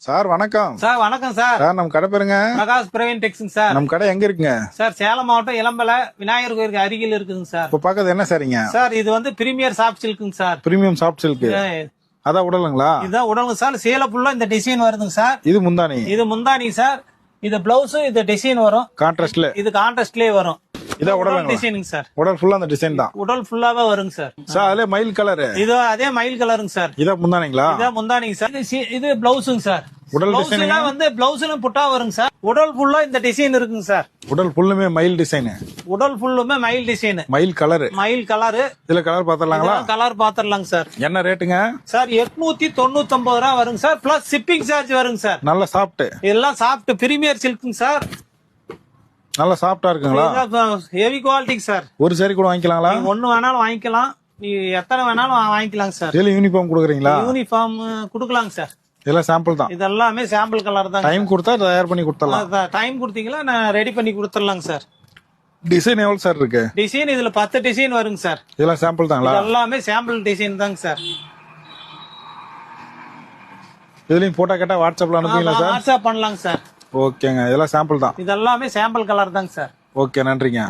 Sir வணக்கம். Sir வணக்கம் sir. Sir நம்ம கடை பேருங்க? பிரகாஷ் பிரவீன் டெக்ஸுங்க சார். நம்ம கடை எங்க இருக்குங்க சார்? சேலம் மாவட்டம் இளம்பலை விநாயகர் கோயிலுக்கு அருகில் இருக்குங்க சார். இப்ப பாக்கிறது என்ன சாரிங்க சார்? இது வந்து பிரீமியர் சாஃப்ட் சில்க்குங்க சார். Premium soft silk. அதான் உடலுங்களா? இதுதான் உடலுங்க சார். சேல ஃபுல்லா இந்த டிசைன் வருதுங்க சார். இது முந்தானி? இது முந்தானி சார். இது பிளவுஸ், இது டிசைன் வரும் கான்ட்ராஸ்ட்ல. இது கான்ட்ராஸ்ட்லயே வரும். இதான் உடல் டிசைனுங்க சார். உடல் ஃபுல்லா அந்த டிசைன் தான். உடல் ஃபுல்லாவே வருங்க சார். சார் அதே மயில் கலர். இது அதே மயில் கலருங்க சார். இதான் முந்தானிங்களா? இதான் முந்தானிங்க சார். இது பிளவுஸுங்க சார். உடல் டிசைன் வந்து பிளவுஸ்ல புட்டா வருங்க சார். உடல் ஃபுல்லா இந்த டிசைன் இருக்குங்க சார். உடல் ஃபுல்லுமே மயில் டிசைன். உடல் ஃபுல்லுமே மயில் டிசைன். மயில் கலர். மயில் கலர். இதுல கலர் பாத்துறலாங்களா? கலர் பாத்துறலாங்க சார். என்ன ரேட்டுங்க சார்? 899 ரூபா வருங்க சார். பிளஸ் ஷிப்பிங் சார்ஜ் வருங்க சார். நல்ல சாஃப்ட். இதெல்லாம் சாஃப்ட் பிரீமியர் சில்க்குங்க சார். நல்ல சாஃப்டா இருக்குங்களா? ஹெவி குவாலிட்டிங்க சார். ஒரு சாரி கூட வாங்கிக்கலாங்களா? ஒண்ணு வேணாலும் வாங்கிக்கலாம். நீ எத்தனை வேணாலும் வாங்கிக்கலாங்க சார். இதுல யூனிஃபார்ம் கொடுக்குறீங்களா? யூனிஃபார்ம் குடுக்கலாங்க சார். இதெல்லாம் சாம்பிள் தான். இதெல்லாமே சாம்பிள் கலர் தான். டைம் கொடுத்தா தயார் பண்ணி கொடுத்துடலாம். டைம் கொடுத்தீங்களா நான் ரெடி பண்ணி கொடுத்துடலாங்க சார். டிசைன் எவ்வளவு சார் இருக்கு? டிசைன் இதுல 10 டிசைன் வருங்க சார். இதெல்லாம் சாம்பிள் தாங்களா? எல்லாமே சாம்பிள் டிசைன் தாங்க சார். இதுலயும் போட்டோ கேட்டா வாட்ஸ்அப்ல அனுப்புவீங்களா சார்? வாட்ஸ்அப் பண்ணலாங்க சார். ஓகேங்க. இதெல்லாம் சாம்பிள் தான். இதெல்லாமே சாம்பிள் கலர் தாங்க சார். ஓகே, நன்றிங்க.